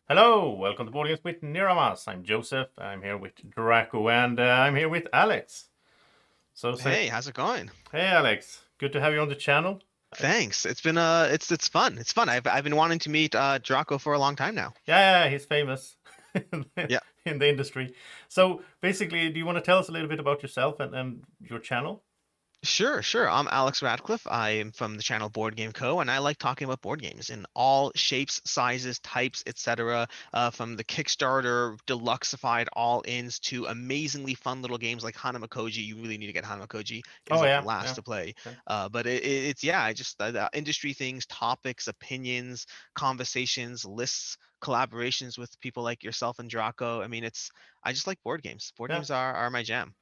Hello, welcome to Boardgames with Niramas. I'm Joseph. I'm here with Drako, and I'm here with Alex. So say, Hey, how's it going? hey Alex, good to have you on the channel. I, Thanks. It's been it's fun. It's fun. I've been wanting to meet Drako for a long time now. yeah, he's famous Yeah. in the industry. So basically, do you want to tell us a little bit about yourself and your channel? Sure. I'm Alex Radcliffe. I am from the channel Board Game Co. and I like talking about board games in all shapes, sizes, types, etc. From the Kickstarter deluxeified all-ins to amazingly fun little games like Hanamakoji. You really need to get Hanamakoji. It is Oh a yeah, blast yeah. to play. Okay. But it's yeah, I just the industry things, topics, opinions, conversations, lists, collaborations with people like yourself and Draco. I mean, I just like board games. Board Yeah. games are my jam.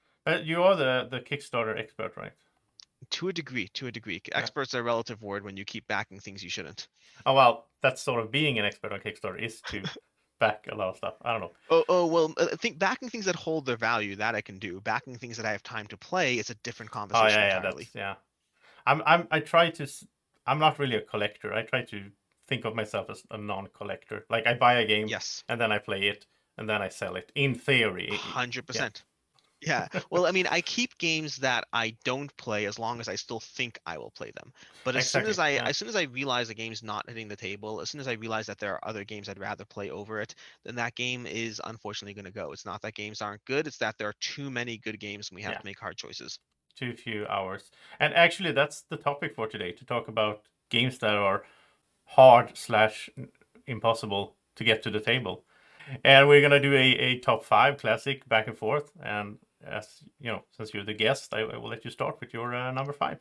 You are the Kickstarter expert, right? To a degree, to a degree. Yeah. Expert's a relative word when you keep backing things you shouldn't. Oh well, that's sort of being an expert on Kickstarter is to back a lot of stuff. I don't know. Well, I think backing things that hold their value, that I can do. Backing things that I have time to play is a different Oh conversation yeah, entirely. that's yeah. I try to I'm not really a collector. I try to think of myself as a non-collector. Like I buy a game Yes, and then I play it and then I sell it. In theory, yeah. 100%. Yeah. Well, I mean, I keep games that I don't play as long as I still think I will play them. But Exactly. Yeah. as soon as I realize the game's not hitting the table, as soon as I realize that there are other games I'd rather play over it, then that game is unfortunately going to go. It's not that games aren't good, it's that there are too many good games and we have Yeah. to make hard choices. Too few hours. And actually that's the topic for today, to talk about games that are hard slash impossible to get to the table. And we're gonna do a top five classic back and forth. And as you know, since you're the guest, I will let you start with your number five.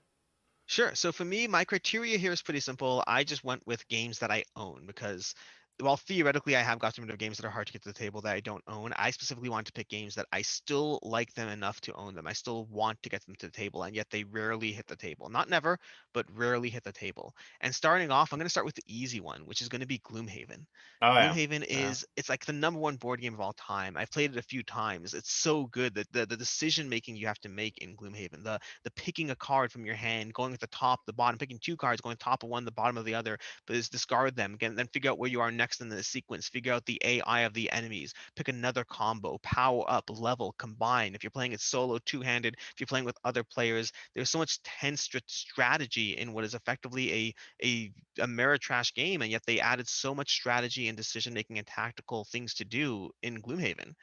Sure. So for me, my criteria here is pretty simple. I just went with games that I own because while theoretically I have gotten rid of games that are hard to get to the table that I don't own, I specifically want to pick games that I still like them enough to own them. I still want to get them to the table, and yet they rarely hit the table. Not never, but rarely hit the table. And starting off, I'm going to start with the easy one, which is going to be Gloomhaven. Oh yeah. Gloomhaven Yeah. it's like the number one board game of all time. I've played it a few times. It's so good that the decision making you have to make in Gloomhaven, the picking a card from your hand, going at the top, the bottom, picking two cards, going top of one, the bottom of the other, but is discard them again, then figure out where you are next in the sequence, figure out the AI of the enemies, pick another combo, power up, level, combine. If you're playing it solo, two-handed, if you're playing with other players, there's so much tense strategy in what is effectively a Ameritrash game, and yet they added so much strategy and decision making and tactical things to do in Gloomhaven.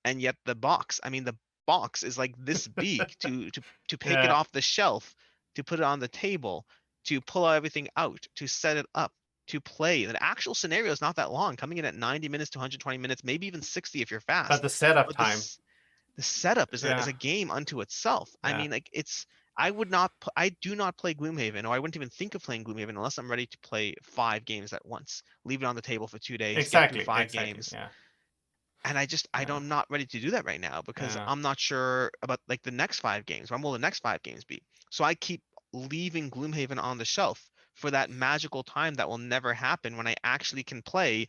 And yet the box is like this big to pick it Yeah. off the shelf, to put it on the table, to pull everything out, to set it up, to play. The actual scenario is not that long, coming in at 90 minutes to 120 minutes, maybe even 60 if you're But fast. the setup But time. the setup is Yeah. a game unto itself. I Yeah. mean, like I do not play Gloomhaven, or I wouldn't even think of playing Gloomhaven unless I'm ready to play 5 games at once. Leave it on the table for 2 days, get through Exactly. five Exactly. games, Yeah. and Yeah. I'm not ready to do that right now because Yeah. I'm not sure about like the next 5 games. When will the next 5 games be? So I keep leaving Gloomhaven on the shelf for that magical time that will never happen when I actually can play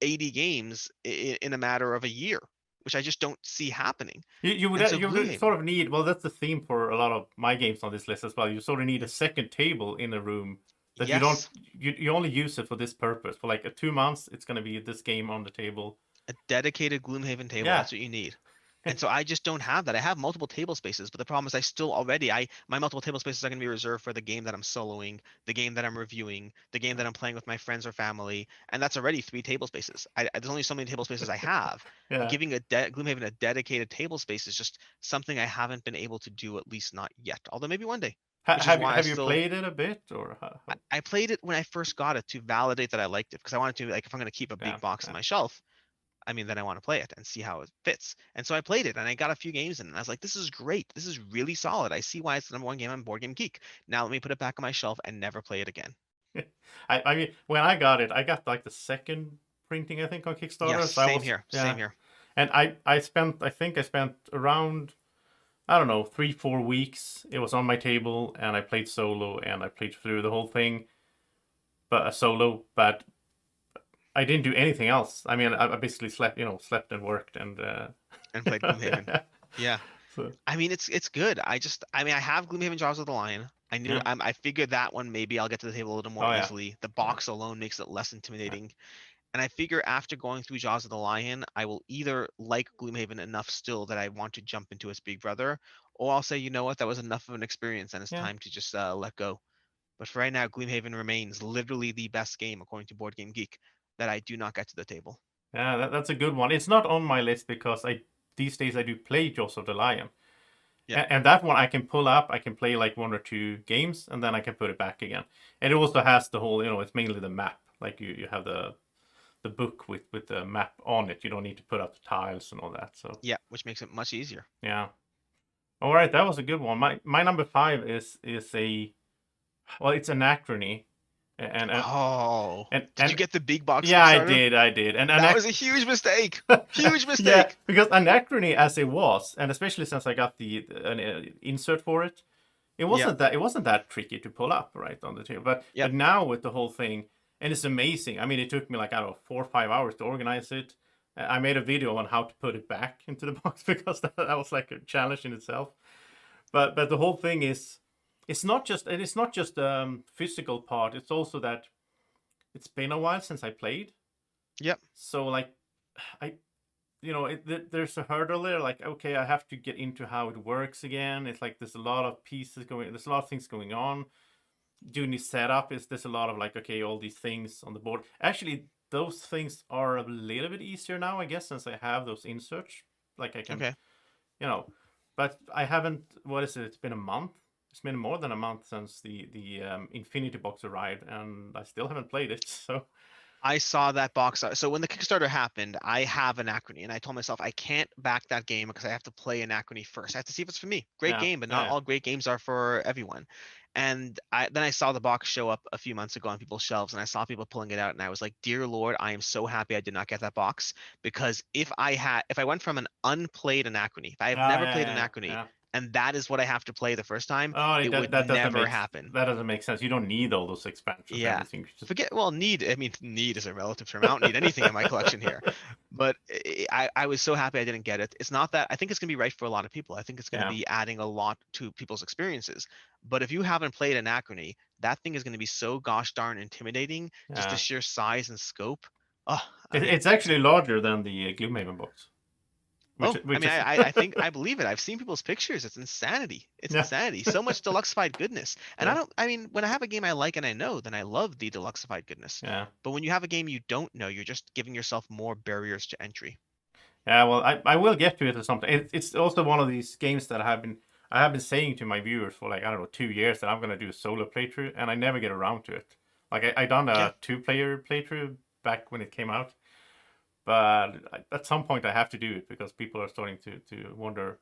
80 games in a matter of a year, which I just don't see happening. And so You would Gloomhaven, sort of need, well, that's the theme for a lot of my games on this list as well. You sort of need a second table in a room that you don't yes, you only use it for this purpose. For like 2 months, it's going to be this game on the table. a dedicated Gloomhaven table. Yeah. That's what you need. And so I just don't have that. I have multiple table spaces, but the problem is I still already I my multiple table spaces are going to be reserved for the game that I'm soloing, the game that I'm reviewing, the game that I'm playing with my friends or family, and that's already 3 table spaces. There's only so many table spaces I have. Yeah. Giving Gloomhaven a dedicated table space is just something I haven't been able to do, at least not yet. Although maybe one day, which is why Have you played it a bit or I played it when I first got it to validate that I liked it because I wanted to, like, if I'm going to keep a yeah, big box on yeah. my shelf, I mean, then I want to play it and see how it fits. And so I played it and I got a few games in and I was like, this is great. This is really solid. I see why it's the number one game on Board Game Geek. Now let me put it back on my shelf and never play it again. I mean, when I got it, I got like the second printing, I think, on Yes, Kickstarter. So I same was, here. yeah. Same here. And I think I spent around, I don't know, 3 4 weeks. It was on my table, and I played solo, and I played through the whole thing, but a solo. But I didn't do anything else. I mean, I basically slept, slept and worked, and And played Gloomhaven. yeah. Yeah. So I mean, it's good. I mean, I have Gloomhaven Jaws of the Lion. yeah. I figured that one maybe I'll get to the table a little more Oh yeah. easily. The Yeah. box alone makes it less intimidating. And I figure after going through Jaws of the Lion, I will either like Gloomhaven enough still that I want to jump into its big brother, or I'll say, you know what, that was enough of an experience and it's Yeah. time to just let go. But for right now, Gloomhaven remains literally the best game according to Board Game Geek that I do not get to the table. Yeah, that's a good one. It's not on my list because I these days I do play Jaws of the Lion. Yeah, And that one I can pull up, I can play like 1 or 2 games, and then I can put it back again. And it also has the whole, it's mainly the map. Like you have the book with the map on it. You don't need to put up the tiles and all that. So yeah, which makes it much easier. yeah. All right, that was a good one. My number 5 is a well, it's anachrony, and and Oh, and, did you and get the big box yeah, Kickstarter? I did, and That was a huge mistake. Huge yeah, mistake. because anachrony as it was, and especially since I got the an insert for it, Yep, it wasn't that tricky to pull up right on the table. yep. But now with the whole thing, and it's amazing. I mean, it took me like I don't know 4 or 5 hours to organize it. I made a video on how to put it back into the box because that was like a challenge in itself. But the whole thing is, it's not just physical part. It's also that it's been a while since I played. Yep. So like, I there's a hurdle there. Like, okay, I have to get into how it works again. It's like there's a lot of pieces going. There's a lot of things going on. Doing the setup is there's a lot of like, okay, all these things on the board. Actually, those things are a little bit easier now, I guess, since I have those inserts. Like I can, Okay. you know, but I haven't. What is it? It's been a month. It's been more than a month since the Infinity Box arrived, and I still haven't played it. So I saw that box art. So when the Kickstarter happened, I have Anachrony, and I told myself I can't back that game because I have to play Anachrony first. I have to see if it's for me. Great yeah, game, but not yeah, all great games are for everyone. And then I saw the box show up a few months ago on people's shelves, and I saw people pulling it out, and I was like, "Dear Lord, I am so happy I did not get that box because if I went from an unplayed Anachrony, if I have never played Anachrony, yeah. and that is what I have to play the first time, Oh, it would that doesn't never make happen." that doesn't make sense. You don't need all those expansions and Yeah. everything. Just Forget, well, need, I mean, need is a relative term. I don't need anything in my collection here. But I was so happy I didn't get it. It's not that I think it's going to be right for a lot of people. I think it's going to yeah, be adding a lot to people's experiences. But if you haven't played Anachrony, that thing is going to be so gosh darn intimidating, just the yeah. sheer size and scope. Oh, I mean, It's actually larger than the Gloomhaven box, oh, I which mean, is I think I believe it. I've seen people's pictures. It's insanity. It's yeah, insanity. So much deluxified goodness. And I yeah, don't, I mean, when I have a game I like and I know, then I love the deluxified goodness. yeah, But when you have a game you don't know, you're just giving yourself more barriers to entry. yeah. Well, I will get to it or something. It's also one of these games that I have been saying to my viewers for like I don't know 2 years that I'm gonna do a solo playthrough, and I never get around to it. Like I done Yeah. a 2-player playthrough back when it came out, but at some point I have to do it because people are starting to wonder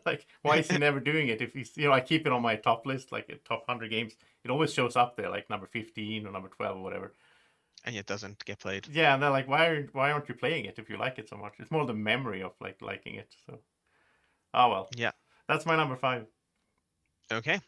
like why is he never doing it if he's I keep it on my top list like top 100 games. It always shows up there like number 15 or number 12 or whatever. And it doesn't get played. Yeah, and they're like why aren't you playing it if you like it so much? It's more the memory of like liking it. So oh well, Yeah. that's my number 5. Okay.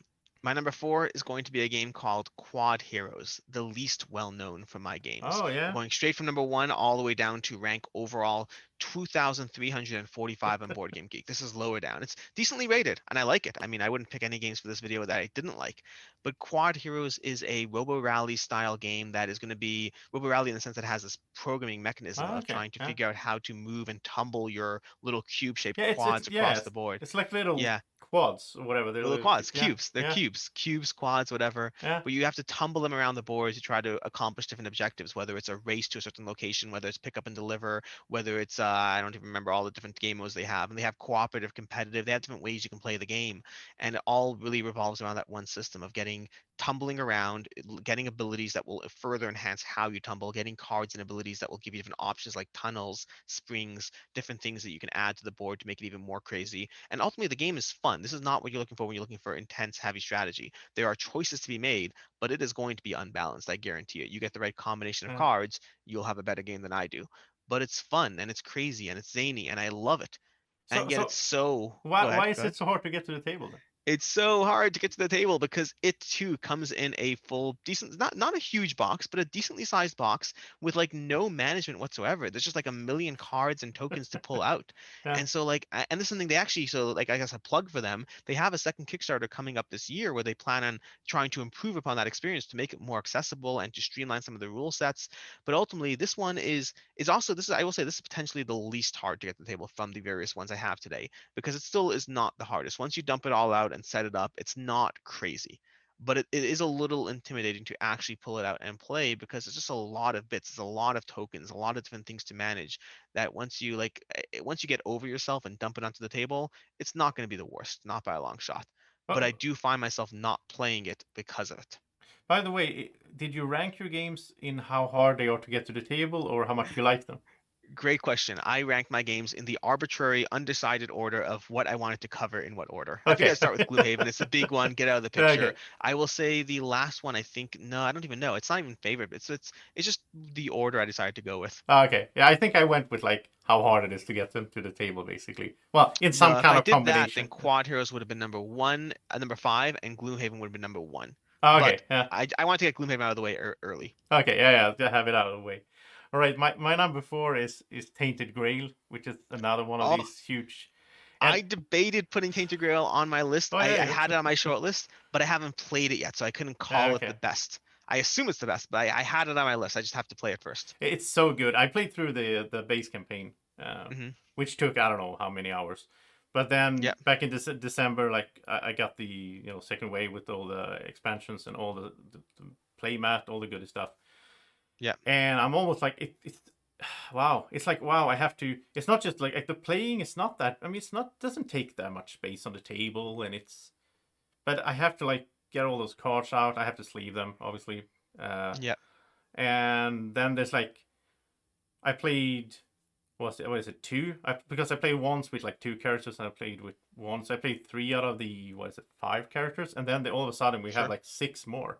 My number 4 is going to be a game called Quad Heroes, the least well known from my games. Oh I'm yeah. going straight from number 1 all the way down to rank overall 2,345 on Board Game Geek. This is lower down. It's decently rated, and I like it. I mean, I wouldn't pick any games for this video that I didn't like. But Quad Heroes is a Robo Rally style game that is going to be Robo Rally in the sense that it has this programming mechanism Oh, of okay. trying to Yeah. figure out how to move and tumble your little cube shaped Yeah, quads across the it's board. it's like little Yeah, quads or whatever. little quads, Yeah. cubes. They're Yeah. cubes, quads, whatever. Yeah. But you have to tumble them around the board to try to accomplish different objectives, whether it's a race to a certain location, whether it's pick up and deliver, whether it's I don't even remember all the different game modes they have. And they have cooperative, competitive. They have different ways you can play the game, and it all really revolves around that one system of getting tumbling around, getting abilities that will further enhance how you tumble, getting cards and abilities that will give you different options like tunnels, springs, different things that you can add to the board to make it even more crazy. And ultimately, the game is fun. This is not what you're looking for when you're looking for intense, heavy strategy. There are choices to be made, but it is going to be unbalanced. I guarantee it. You get the right combination of Yeah. cards, you'll have a better game than I do. But it's fun and it's crazy and it's zany and I love it. So And yet so it's so. Go why ahead. is Go it ahead. so hard to get to the table then? It's so hard to get to the table because it too comes in a full decent, not a huge box, but a decently sized box with like no management whatsoever. There's just like a million cards and tokens to pull out. Yeah. And so like and this is something they actually, so like I guess a plug for them. They have a second Kickstarter coming up this year where they plan on trying to improve upon that experience to make it more accessible and to streamline some of the rule sets. But ultimately this one is also, this is, I will say, this is potentially the least hard to get to the table from the various ones I have today, because it still is not the hardest. Once you dump it all out and set it up, it's not crazy. But it is a little intimidating to actually pull it out and play because it's just a lot of bits, it's a lot of tokens, a lot of different things to manage that once you once you get over yourself and dump it onto the table, it's not going to be the worst, not by a long shot. But I Oh, do find myself not playing it because of it. by the way, did you rank your games in how hard they are to get to the table or how much you like them? Great question. I ranked my games in the arbitrary, undecided order of what I wanted to cover in what order. I figured Okay. I'd start with Gloomhaven. It's the big one. Get out of the picture. Okay. I will say the last one. I think no, I don't even know. It's not even favorite. It's just the order I decided to go with. Okay. Yeah, I think I went with like how hard it is to get them to the table, basically. Well, in some No, if kind I of did that, then combination. Quad Heroes would have been number one, number five, and Gloomhaven would have been number one. Okay. But Yeah. I want to get Gloomhaven out of the way early. Okay. Yeah. Yeah. To have it out of the way. All right. My number four is Tainted Grail, which is another one of Oh, these huge. And I debated putting Tainted Grail on my list. oh I yeah, had it on my short list, but I haven't played it yet, so I couldn't yeah. call it the Okay. best. I assume it's the best, but I had it on my list. I just have to play it first. It's so good. I played through the base campaign, uh, Hmm. which took I don't know how many hours. But then Yep. back in December, like I got the second wave with all the expansions and all the play mat, all the good stuff. Yep. And I'm almost like it's wow. It's like wow. I have to. It's not just like the playing. It's not that. I mean, it's not doesn't take that much space on the table, and it's. But I have to like get all those cards out. I have to sleeve them, obviously. Uh, Yep. and then there's like I played what is it two? Because I played once with like two characters and I played with once. I played three out of the what is it five characters, and then all of a sudden we have Sure. like six more,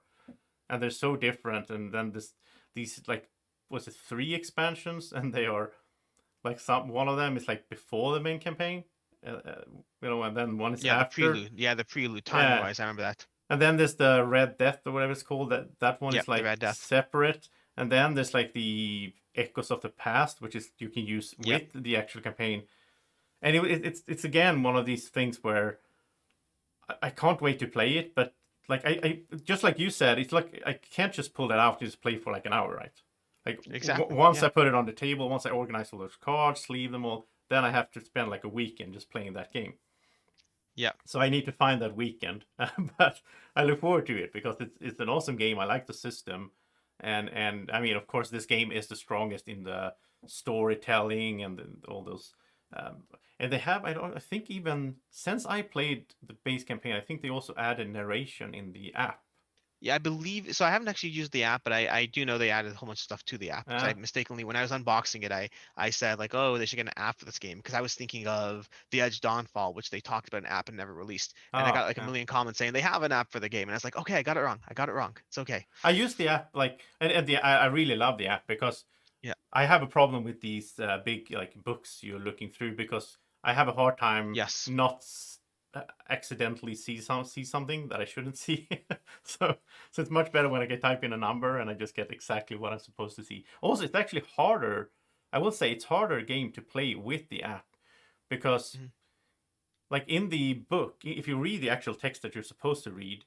and they're so different. And then these like was it three expansions, and they are like some one of them is like before the main campaign, and then one is Yeah, the after. prelude. Yeah, the prelude. Timing Yeah, wise, I remember that. and then there's the Red Death or whatever it's called. That one is Yep. The like Red Death. separate, and then there's like the Echoes of the Past, which is you can use Yep. with the actual campaign. And it's again one of these things where I can't wait to play it, but like I just like you said, it's like I can't just pull that out and just play for like an hour, right? Like Exactly. once Yeah. I put it on the table, once I organize all those cards, sleeve them all, then I have to spend like a weekend just playing that game. Yeah. So I need to find that weekend, but I look forward to it because it's an awesome game. I like the system, and I mean, of course, this game is the strongest in the storytelling and all those. Um, and they have I think even since I played the base campaign, I think they also added narration in the app. Yeah, I believe so. I haven't actually used the app, but I do know they added a whole bunch of stuff to the app. Because I Uh, mistakenly, when I was unboxing it, I said like, oh, they should get an app for this game because I was thinking of The Edge Dawnfall, which they talked about an app and never released. And I got like a yeah. million comments saying they have an app for the game, and I was like, okay, I got it wrong. I got it wrong. It's okay. I use the app like, I really love the app because Yeah. I have a problem with these big like books you're looking through because I have a hard time Yes. not accidentally see something that I shouldn't see. so so it's much better when I can type in a number and I just get exactly what I'm supposed to see. Also, it's actually harder. I will say it's harder game to play with the app because Mhm. like in the book, if you read the actual text that you're supposed to read,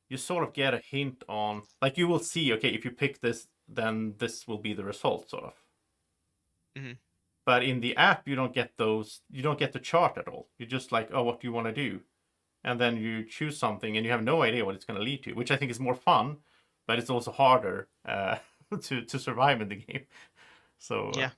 you sort of get a hint on like you will see okay if you pick this then this will be the result sort of, Mhm. but in the app you don't get those, you don't get the chart at all. You're just like oh what do you want to do, and then you choose something and you have no idea what it's going to lead to, which I think is more fun, but it's also harder to survive in the game. So Yeah.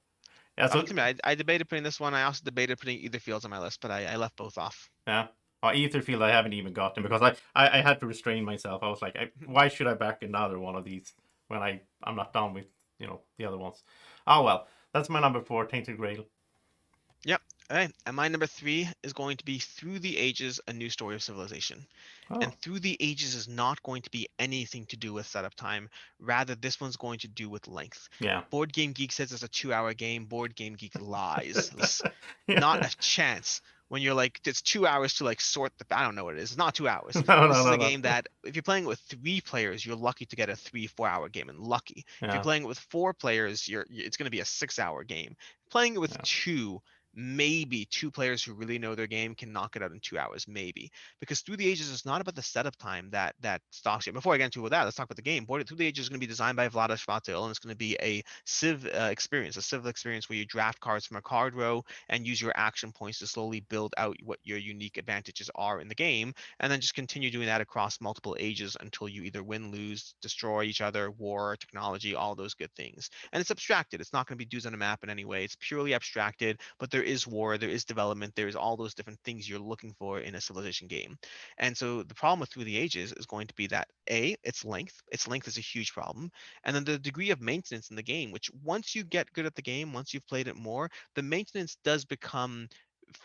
yeah so Ultimately, I debated putting this one. I also debated putting either fields on my list, but I left both off. yeah. Etherfield I haven't even gotten because I had to restrain myself. I was like, why should I back another one of these when I'm not done with the other ones? Oh well, that's my number four, Tainted Grail. Yep. All right. And my number three is going to be Through the Ages: A New Story of Civilization. Oh And Through the Ages is not going to be anything to do with setup time. Rather, this one's going to do with length. yeah. Board Game Geek says it's a 2-hour game. Board Game Geek lies. Yeah. Not a chance. when you're like it's 2 hours to like sort the I don't know what it is. It's not 2 hours. No, This no, is no, a game no. that if you're playing with 3 players, you're lucky to get a 3 4 hour game and lucky. If you're Yeah, playing it with 4 players, it's going to be a 6 hour game. Playing it with yeah, two, maybe 2 players who really know their game can knock it out in 2 hours, maybe. Because Through the Ages is not about the setup time that stocks it. Before I get into that, let's talk about the game. Through the Ages is going to be designed by Vlaada Chvátil, and it's going to be a civ experience where you draft cards from a card row and use your action points to slowly build out what your unique advantages are in the game, and then just continue doing that across multiple ages until you either win, lose, destroy each other, war, technology, all those good things. And it's abstracted. It's not going to be dudes on a map in any way. It's purely abstracted, but there is war, there is development, there is all those different things you're looking for in a civilization game. And so the problem with Through the Ages is going to be that A, its length. Its length is a huge problem. And then the degree of maintenance in the game, which once you get good at the game, once you've played it more, the maintenance does become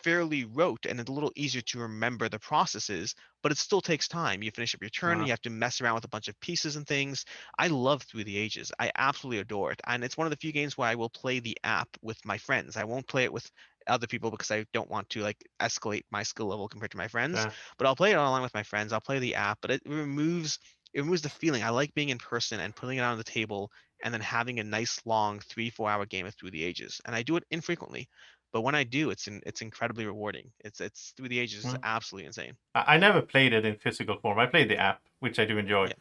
fairly rote and it's a little easier to remember the processes, but it still takes time. You finish up your turn, yeah, you have to mess around with a bunch of pieces and things. I love Through the Ages. I absolutely adore it. And it's one of the few games where I will play the app with my friends. I won't play it with other people because I don't want to like escalate my skill level compared to my friends, yeah. but I'll play it online with my friends. I'll play the app, but it removes the feeling. I like being in person and putting it on the table and then having a nice long 3 4 hour game of Through the Ages. And I do it infrequently, but when I do, it's incredibly rewarding. It's Through the Ages is Well, absolutely insane. I never played it in physical form. I played the app, which I do enjoy. Yeah.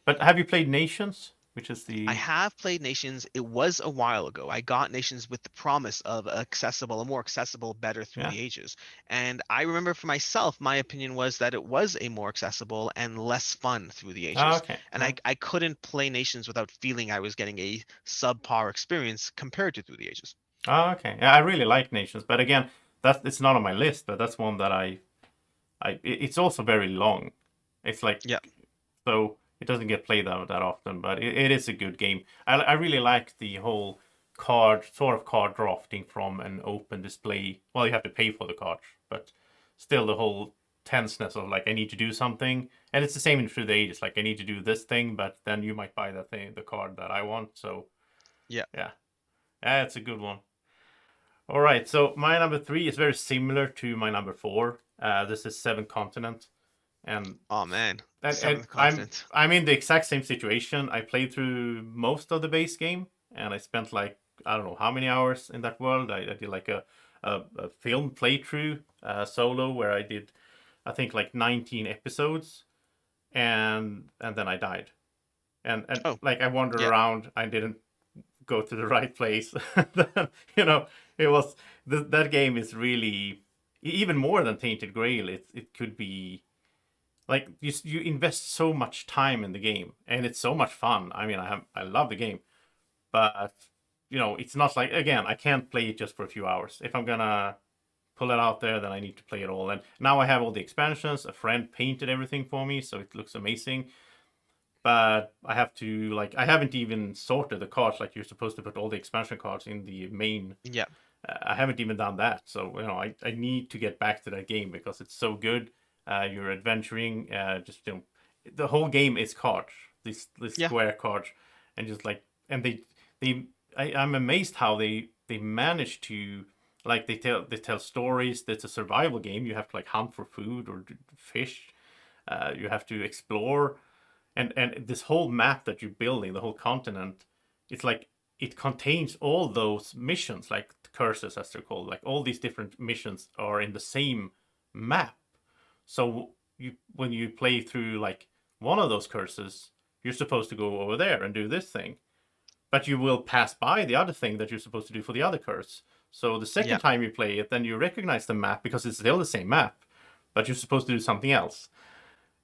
But have you played Nations, which is I the have played Nations. It was a while ago. I got Nations with the promise of a more accessible, better Through yeah? the Ages. And I remember for myself, my opinion was that it was a more accessible and less fun Through the Oh, Ages. okay. And Yeah. I couldn't play Nations without feeling I was getting a subpar experience compared to Through the Ages. Oh, okay. Yeah, I really like Nations, but again, that's it's not on my list. But that's one that it's also very long. It's like Yeah. so it doesn't get played that often, but it is a good game. I really like the whole card drafting from an open display. Well, you have to pay for the cards, but still the whole tenseness of like I need to do something, and it's the same in Through the Ages. Like I need to do this thing, but then you might buy the card that I want. So Yeah. yeah, yeah, it's a good one. All right, so my number three is very similar to my number four. This is Seven Continent, and Oh man. and Seventh Continent. I'm in the exact same situation. I played through most of the base game, and I spent like I don't know how many hours in that world. I did like a film playthrough solo where I did I think like 19 episodes, and then I died, and Oh, like I wandered yeah. around. I didn't go to the right place. you know, it was that game is really even more than Tainted Grail. It could be like you invest so much time in the game and it's so much fun. I mean, I love the game, but it's not like again I can't play it just for a few hours. If I'm gonna pull it out there, then I need to play it all. And now I have all the expansions. A friend painted everything for me, so it looks amazing. But I have to like I haven't even sorted the cards like you're supposed to put all the expansion cards in the main. Yeah. I haven't even done that, so I need to get back to that game because it's so good. You're adventuring, just the whole game is cards, these Yeah. square cards, and just like and they I'm amazed how they manage to like they tell stories. It's a survival game. You have to like hunt for food or fish. You have to explore and this whole map that you're building, the whole continent, it's like it contains all those missions, like curses as they're called. Like all these different missions are in the same map. So when you play through like one of those curses, you're supposed to go over there and do this thing, but you will pass by the other thing that you're supposed to do for the other curse. So the second Yeah. time you play it, then you recognize the map because it's still the same map, but you're supposed to do something else.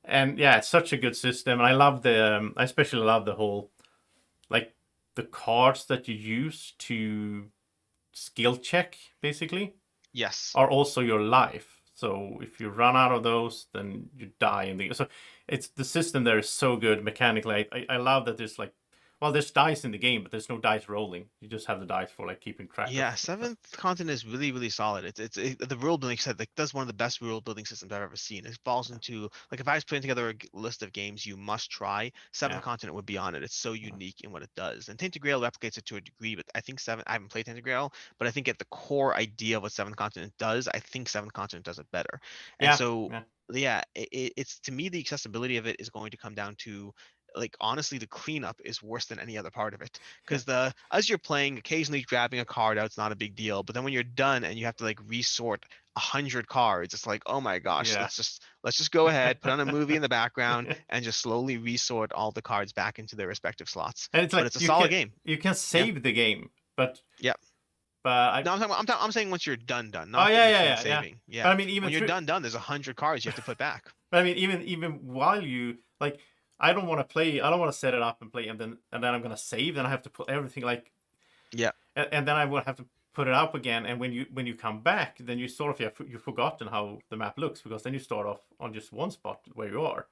And yeah, it's such a good system. And I love I especially love the whole like the cards that you use to skill check basically Yes. are also your life. So if you run out of those, then you die in the. So it's the system there is so good mechanically. I love that there's like, Well, there's dice in the game, but there's no dice rolling. You just have the dice for like keeping track of Yeah, stuff. seventh continent is really, really solid. The world building set like that's one of the best world building systems I've ever seen. It falls Yeah, into like if I was putting together a list of games you must try, seventh yeah, continent would be on it. It's so yeah, unique in what it does. And Tainted Grail replicates it to a degree, but I think seven I haven't played Tainted Grail, but I think at the core idea of what seventh continent does, I think seventh continent does it better. And yeah, so yeah, yeah, it's to me the accessibility of it is going to come down to like honestly the cleanup is worse than any other part of it yeah, because the as you're playing occasionally grabbing a card out it's not a big deal but then when you're done and you have to like resort 100 cards it's like oh my gosh yeah. let's just go ahead put on a movie in the background and just slowly resort all the cards back into their respective slots And it's but like it's a solid game. you can Yeah, save the game, but yeah. I No, I'm saying once you're done, oh not yeah, in yeah, between yeah, yeah. saving. But Yeah, I mean even when you're through done there's 100 cards you have to put back. but I mean even while you like I don't want to play, I don't want to set it up and play and then I'm gonna save, then I have to put everything like Yeah. and then I will have to put it up again. And when you come back, then you sort of you've forgotten how the map looks because then you start off on just one spot where you are.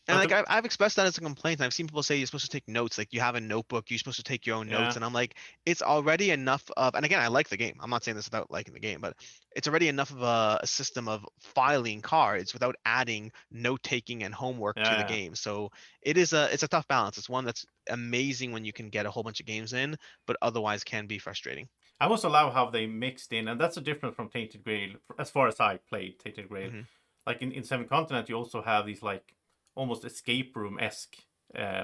And But like the I've expressed that as a complaint. And I've seen people say you're supposed to take notes, like you have a notebook, you're supposed to take your own notes. yeah, And I'm like, it's already enough of. And again, I like the game. I'm not saying this without liking the game, but it's already enough of a system of filing cards without adding note taking and homework to the yeah, game. So it's a tough balance. It's one that's amazing when you can get a whole bunch of games in, but otherwise can be frustrating. I also love how they mixed in, and that's a difference from Tainted Grail as far as I played Tainted Grail. Hmm. Like in Seven Continent, you also have these like almost escape room esque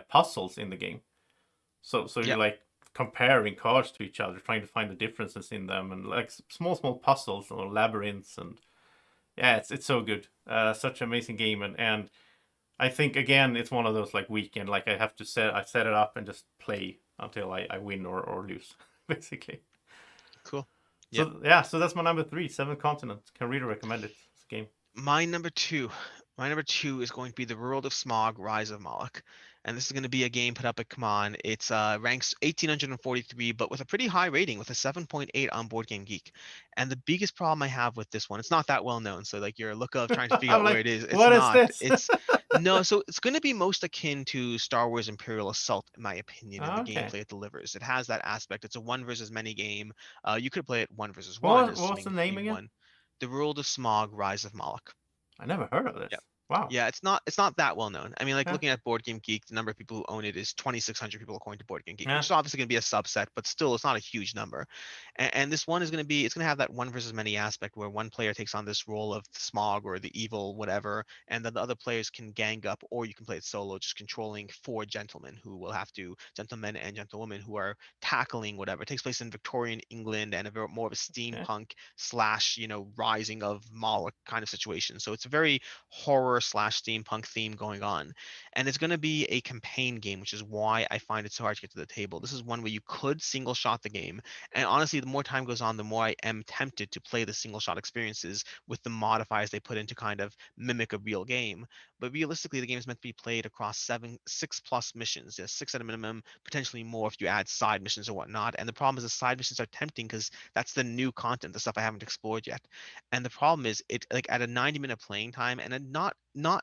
puzzles in the game. So Yeah. you're like comparing cards to each other, trying to find the differences in them, and like small puzzles or labyrinths, and yeah, it's so good. Such an amazing game, and I think again it's one of those like weekend like I set it up and just play until I win or lose, basically. Cool. Yep. So yeah, so that's my number three, Seven Continents. Can really recommend it. It's a game. My number two. My number two is going to be The World of Smog: Rise of Moloch. And this is going to be a game put up at Common. It's ranks 1843, but with a pretty high rating, with a 7.8 on Board Game Geek. And the biggest problem I have with this one, it's not that well known. So like your look of trying to figure I'm out where like, it is, it's what is not. this? It's no. So it's going to be most akin to Star Wars Imperial Assault, in my opinion, in the Okay. gameplay it delivers. It has that aspect. It's a one versus many game. You could play it one versus one, What was the assuming name you again? won. The World of Smog: Rise of Moloch. I never heard of Yeah. this. Wow. Yeah, it's not that well known. I mean, like Yeah. looking at Board Game Geek, the number of people who own it is 2,600 people according to Board Game Geek, which Yeah. is obviously going to be a subset, but still, it's not a huge number. And this one is going to be, it's going to have that one versus many aspect where one player takes on this role of the smog or the evil, whatever, and then the other players can gang up, or you can play it solo, just controlling four gentlemen who will have to, gentlemen and gentlewomen who are tackling whatever. It takes place in Victorian England and a very, more of a Okay. steampunk slash, rising of Moloch kind of situation. So it's a very horror slash steampunk theme going on. And it's going to be a campaign game, which is why I find it so hard to get to the table. This is one where you could single shot the game. And honestly, the more time goes on, the more I am tempted to play the single shot experiences with the modifiers they put in to kind of mimic a real game. But realistically, the game is meant to be played across six plus missions. Yes, six at a minimum, potentially more if you add side missions or whatnot. And the problem is the side missions are tempting because that's the new content, the stuff I haven't explored yet. And the problem is it like at a 90-minute playing time and a not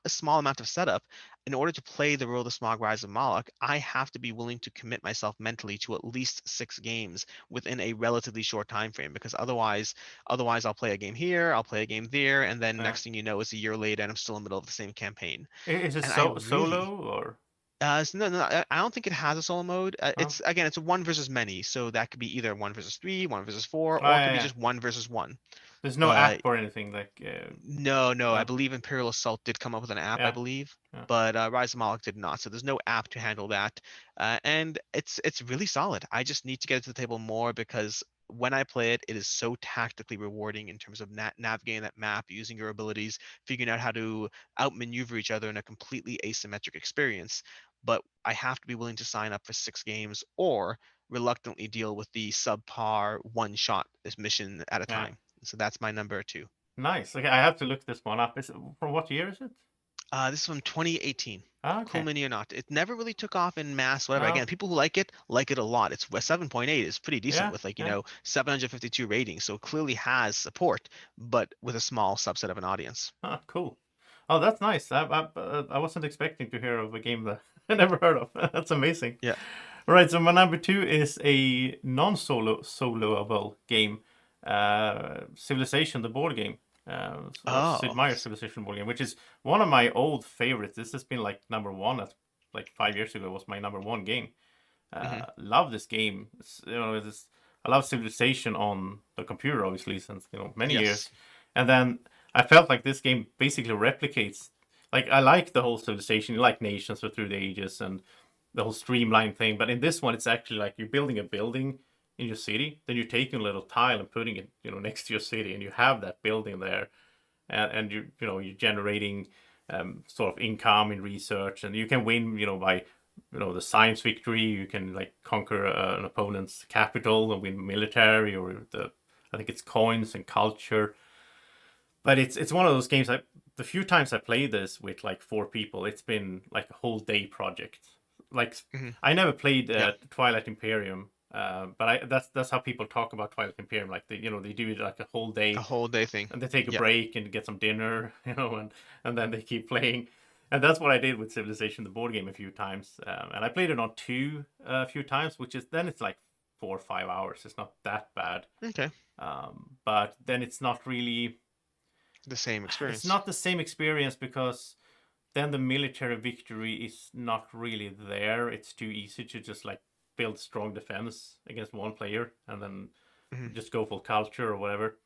a small amount of setup, in order to play the World of Smog: Rise of Moloch, I have to be willing to commit myself mentally to at least 6 games within a relatively short time frame because otherwise I'll play a game here, I'll play a game there, and then Yeah. next thing you know, it's a year later and I'm still in the middle of the same campaign. Is it And I really solo or? no, I don't think it has a solo mode. Oh. It's a one versus many, so that could be either one versus three, one versus four, Oh or it could yeah, be yeah. just one versus one. There's no app But or anything like. no, I No. believe Imperial Assault did come up with an app, I Yeah. believe, Yeah. but Rise of Moloch did not. So there's no app to handle that, and it's really solid. I just need to get it to the table more because when I play it, it is so tactically rewarding in terms of navigating that map, using your abilities, figuring out how to outmaneuver each other in a completely asymmetric experience. But I have to be willing to sign up for 6 games or reluctantly deal with the subpar one shot mission at a Yeah. time. So that's my number two. Nice. Okay, I have to look this one up. Is it, from what year is it? This is from 2018. Ah, Cool okay. Mini or not. It never really took off in mass, whatever. No. Again, people who like it a lot. It's 7.8 is pretty decent Yeah. with like, Yeah. 752 ratings. So it clearly has support, but with a small subset of an audience. Ah, cool. Oh, that's nice. I wasn't expecting to hear of a game that I never heard of. That's amazing. Yeah. All right, so my number two is a non-soloable game, Civilization, the board game, or Sid Oh. Meier's Civilization board game, which is one of my old favorites. This has been like number one. At like 5 years ago was my number one game. Hmm. Love this game. I love Civilization on the computer, obviously, since many Yes. years. And then I felt like this game basically replicates. Like I like the whole Civilization, you like nations through the ages and the whole streamline thing. But in this one, it's actually like you're building a building in your city, then you're taking a little tile and putting it, next to your city, and you have that building there, and you're generating sort of income in research, and you can win, by the science victory. You can like conquer an opponent's capital and win military, or I think it's coins and culture. But it's one of those games. The few times I played this with like four people, it's been like a whole day project. Like Hmm. I never played Yeah. Twilight Imperium, but that's how people talk about Twilight Imperium. Like they do it like a whole A day, whole day thing. and they take a Yeah. break and get some dinner, and then they keep playing. And that's what I did with Civilization, the board game, a few times. And I played it on two a few times, which is then it's like 4 or 5 hours. It's not that bad, Okay. but then it's not really. The same It's experience. not the same experience because then the military victory is not really there. It's too easy to just like build strong defense against one player and then Hmm. just go for culture or whatever.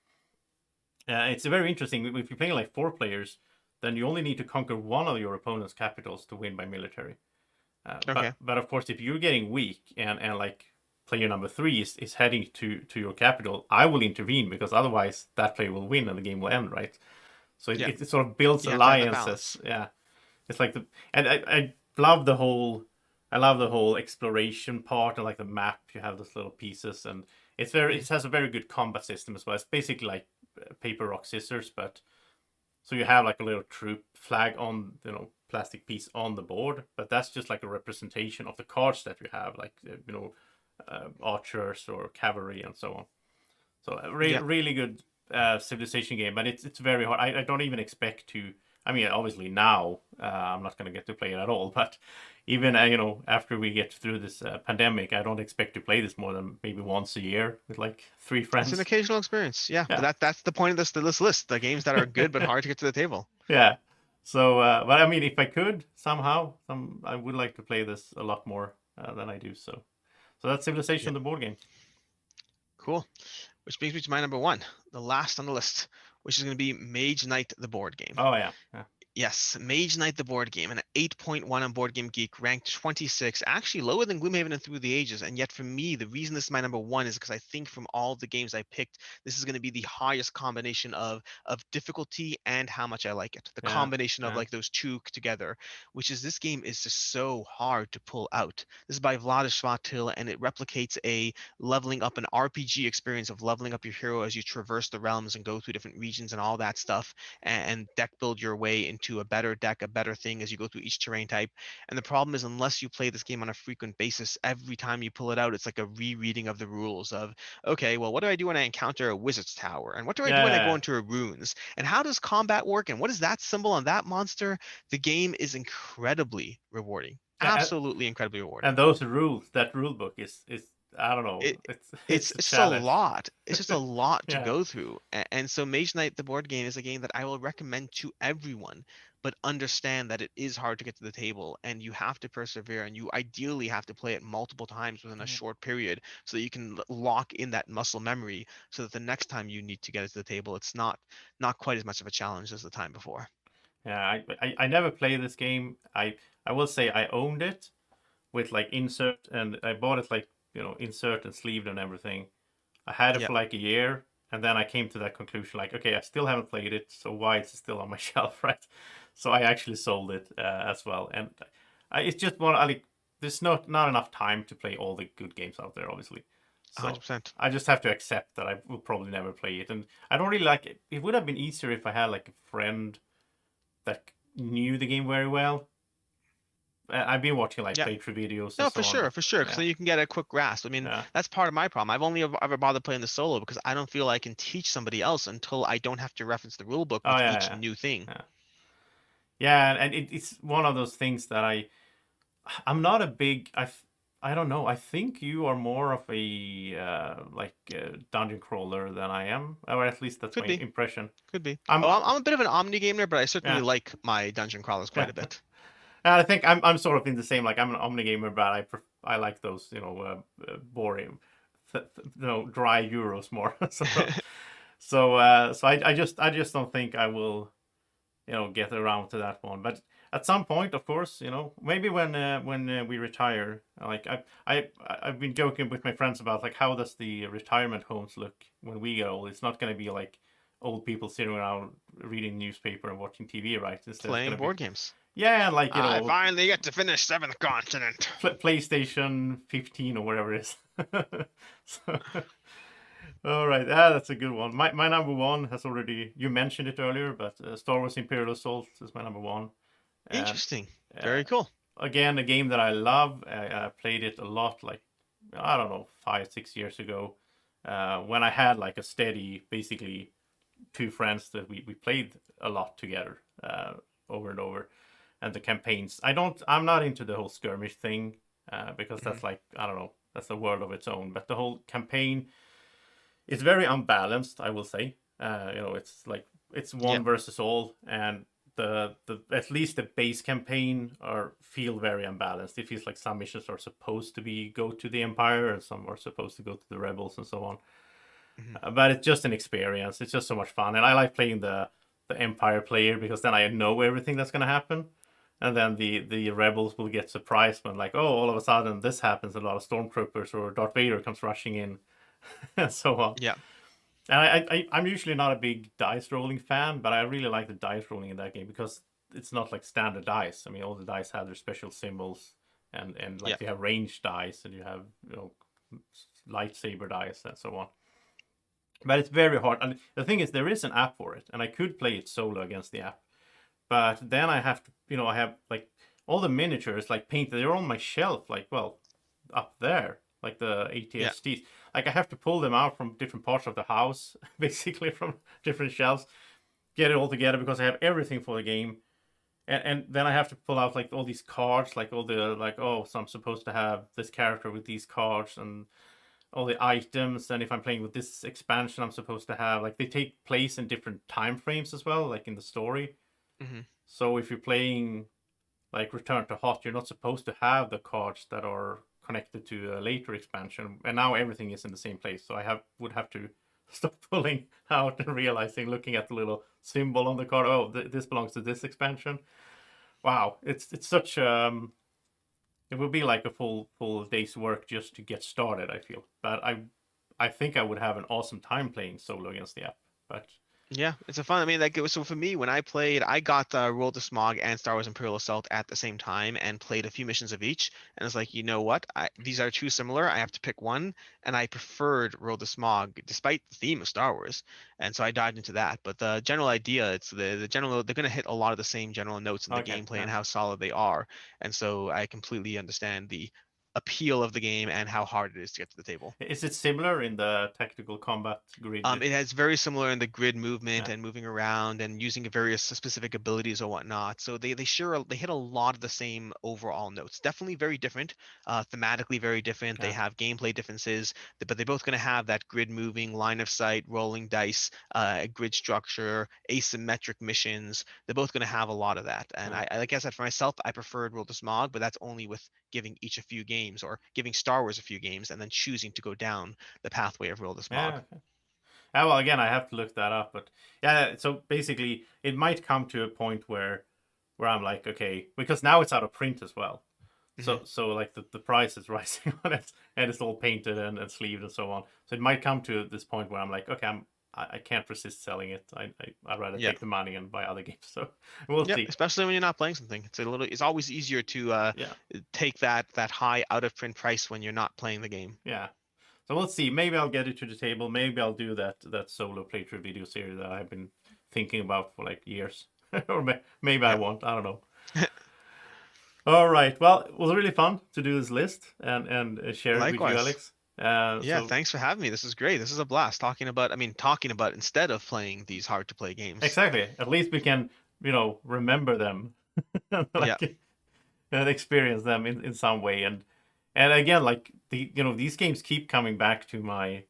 It's very interesting. If you're playing like four players, then you only need to conquer one of your opponent's capitals to win by military. Okay. But of course, if you're getting weak and like player number three is heading to your capital, I will intervene because otherwise that player will win and the game will end, right? So Yeah. it sort of builds You have to have that alliances. balance. Yeah, it's like and I love the whole exploration part and like the map. You have those little pieces, and Mhm. it has a very good combat system as well. It's basically like paper rock scissors, but so you have like a little troop flag on plastic piece on the board, but that's just like a representation of the cards that you have, like archers or cavalry and so on. So a Yeah. really good civilization game, but it's very hard. I don't even expect to. I mean, obviously now I'm not going to get to play it at all, but even after we get through this pandemic, I don't expect to play this more than maybe once a year with like three It's an friends. occasional experience. Yeah. But Yeah, that's the point of this list. The games that are good but hard to get to the table. yeah. So, but I mean, if I could somehow, I would like to play this a lot more than I do. So that's Yeah. Civilization, the board game. Cool. Which brings me to my number one, the last on the list, which is going to be Mage Knight, the board game. Oh yeah, yeah, Yes, Mage Knight the board game, and an 8.1 on Board Game Geek, ranked 26, actually lower than Gloomhaven and Through the Ages. And yet, for me, the reason this is my number one is because I think from all the games I picked, this is going to be the highest combination of difficulty and how much I like it. The yeah, combination of yeah. like those two together, which is this game is just so hard to pull out. This is by Vladish Vatil, and it replicates a leveling up an RPG experience of leveling up your hero as you traverse the realms and go through different regions and all that stuff and deck build your way into a better deck, a better thing as you go through each terrain type. And the problem is, unless you play this game on a frequent basis, every time you pull it out, it's like a rereading of the rules of, okay, well, what do I do when I encounter a wizard's tower? And what do I do when I go Yeah. into a runes? And how does combat work? And what is that symbol on that monster? The game is incredibly rewarding. Yeah, Absolutely incredibly rewarding. and those rules, that rule book is I don't know, It it's it's it's a it's just a challenge. lot. It's just a lot to Yeah, go through. And so Mage Knight the board game is a game that I will recommend to everyone, but understand that it is hard to get to the table and you have to persevere and you ideally have to play it multiple times within a short period so that you can lock in that muscle memory so that the next time you need to get it to the table, it's not quite as much of a challenge as the time before. yeah. I never played this game. I will say I owned it with like insert, and I bought it like insert and sleeved and everything. I had it Yeah. for like a year, and then I came to that conclusion like, okay, I still haven't played it, so why is it still on my shelf, right? So I actually sold it as well, and it's just one. Like, there's not enough time to play all the good games out there, obviously. So 100%. I just have to accept that I will probably never play it, and I don't really like it. It would have been easier if I had like a friend that knew the game very well. I've been watching like Yeah. playthrough videos and No, so on, but for sure, because yeah, then you can get a quick grasp. I mean, yeah. that's part of my problem. I've only ever bothered playing the solo because I don't feel I can teach somebody else until I don't have to reference the rule book Oh with yeah, each yeah, new thing. yeah. Yeah, and it's one of those things that I'm not a big. I don't know. I think you are more of a dungeon crawler than I am, or at least that's Could my be, impression. could be. I'm Oh, I'm a bit of an omni gamer, but I certainly yeah like my dungeon crawlers yeah. quite a bit. And I think I'm sort of in the same. Like I'm an omni gamer, but I like those boring, dry euros more. So I just don't think I will get around to that one. But at some point, of course, maybe when we retire, like I've been joking with my friends about like how does the retirement homes look when we get old? It's not going to be like old people sitting around reading newspaper and watching TV, right? Instead, it's Playing going to be board games. yeah, like I finally get to finish Seventh Continent. PlayStation 15 or whatever it is. so, all right, that's a good one. My number one has already you mentioned it earlier, but Star Wars Imperial Assault is my number one. And Interesting. uh, Very cool. again, a game that I love. I played it a lot, like I don't know, 5 6 years ago, when I had like a steady, basically two friends that we played a lot together, over and over, and the campaigns. I'm not into the whole skirmish thing, because Hmm. that's like I don't know, that's a world of its own. But the whole campaign is very unbalanced, I will say. It's like it's Yeah. one versus all, and the at least the base campaign are feel very unbalanced. It feels like some missions are supposed to be go to the Empire, and some are supposed to go to the Rebels, and so on. Hmm. But it's just an experience. It's just so much fun, and I like playing the Empire player because then I know everything that's gonna happen, and then the Rebels will get surprised when like, oh, all of a sudden this happens. A lot of stormtroopers or Darth Vader comes rushing in, and so on. Yeah. And I'm usually not a big dice rolling fan, but I really like the dice rolling in that game because it's not like standard dice. I mean, all the dice have their special symbols, and Yeah. like you have range dice and you have lightsaber dice and so on. But it's very hard. And the thing is, there is an app for it, and I could play it solo against the app. But then I have to, I have like all the miniatures like painted. They're on my shelf, like up there, like the Yeah. ATSTs. Like I have to pull them out from different parts of the house, basically from different shelves, get it all together because I have everything for the game. And then I have to pull out like all these cards, like all the like so I'm supposed to have this character with these cards and all the items. And if I'm playing with this expansion, I'm supposed to have like they take place in different time frames as well, like in the story. Hmm. So if you're playing like Return to Hot, you're not supposed to have the cards that are connected to a later expansion. And now everything is in the same place. So I would have to stop pulling out and realizing, looking at the little symbol on the card. Oh, this belongs to this expansion. Wow, it's such it would be like a full day's work just to get started. I feel, but I think I would have an awesome time playing solo against the app. But Yeah, it's a fun. I mean, like it was so for me when I played, I got World of Smog and Star Wars Imperial Assault at the same time and played a few missions of each. And it's like, you know what? These are too similar. I have to pick one, and I preferred World of Smog despite the theme of Star Wars. And so I dived into that. But the general idea, it's the general. They're gonna hit a lot of the same general notes in the okay, gameplay yeah. and how solid they are. And so I completely understand the appeal of the game and how hard it is to get to the table. Is it similar in the tactical combat grid? It has very similar in the grid movement Yeah, and moving around and using various specific abilities or whatnot. So they hit a lot of the same overall notes. Definitely very different, thematically very different. They yeah, have gameplay differences, but they're both going to have that grid moving, line of sight, rolling dice, grid structure, asymmetric missions. They're both going to have a lot of that. And yeah, like I said, for myself, I preferred World of Smog, but that's only with giving each a few games or giving Star Wars a few games and then choosing to go down the pathway of World of Smog. yeah. Okay. Well, again, I have to look that up, but yeah. So basically, it might come to a point where I'm like, okay, because now it's out of print as well. Mhm. So like the price is rising on it, and it's all painted and sleeved and so on. So it might come to this point where I'm like, okay, I can't resist selling it. I'd rather Yeah. take the money and buy other games. So we'll Yep, see. especially when you're not playing something. It's always easier to Yeah, take that high out of print price when you're not playing the game. yeah. So we'll see. Maybe I'll get it to the table. Maybe I'll do that solo playthrough video series that I've been thinking about for like years, or maybe I Yeah. won't. I don't know. All right. Well, it was really fun to do this list and share it with you, Likewise. Alex. Yeah, So thanks for having me. This is great. This is a blast talking about instead of playing these hard to play games. exactly. At least we can remember them. Yeah. like and experience them in some way. And again, like these games keep coming back to my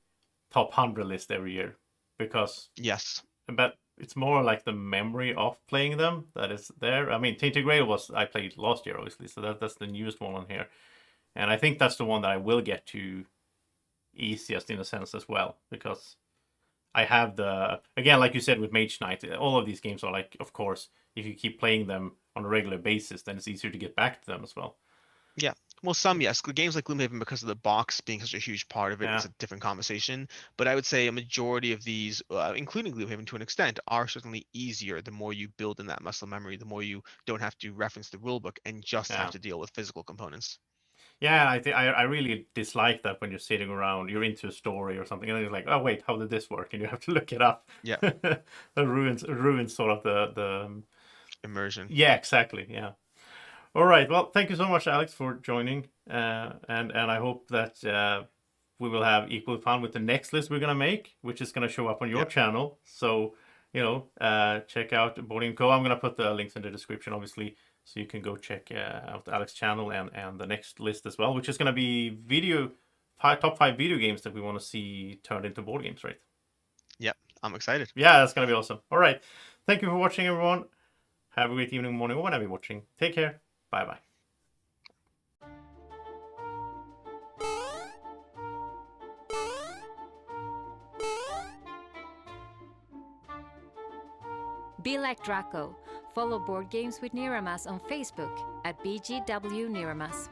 top 100 list every year because, Yes. but it's more like the memory of playing them that is there. I mean, Tainted Grail I played last year, obviously, so that's the newest one on here, and I think that's the one that I will get to easiest in a sense as well because I have again, like you said with Mage Knight, all of these games are like, of course, if you keep playing them on a regular basis, then it's easier to get back to them as well. Yeah. Well, some, yes. Games like Gloomhaven, because of the box being such a huge part of it, Yeah, it's a different conversation. But I would say a majority of these, including Gloomhaven to an extent, are certainly easier the more you build in that muscle memory, the more you don't have to reference the rulebook and just have yeah. to deal with physical components. Yeah, I really dislike that when you're sitting around, you're into a story or something, and then you're like, oh wait, how did this work? And you have to look it up. Yeah. It ruins sort of the Immersion. yeah, exactly, yeah. All right, well, thank you so much, Alex, for joining, and I hope that we will have equal fun with the next list we're gonna make, which is gonna show up on your Yeah. channel. So check out Boardgame Co. I'm gonna put the links in the description, obviously, so you can go check out Alex's channel and the next list as well, which is gonna be top 5 video games that we want to see turned into board games, right? Yeah. I'm excited. Yeah, that's gonna be awesome. All right, thank you for watching, everyone. Have a great evening, morning, or whenever you're watching. Take care. Bye bye. Be like Drako. Follow Board Games with Niramas on Facebook at BGW Niramas.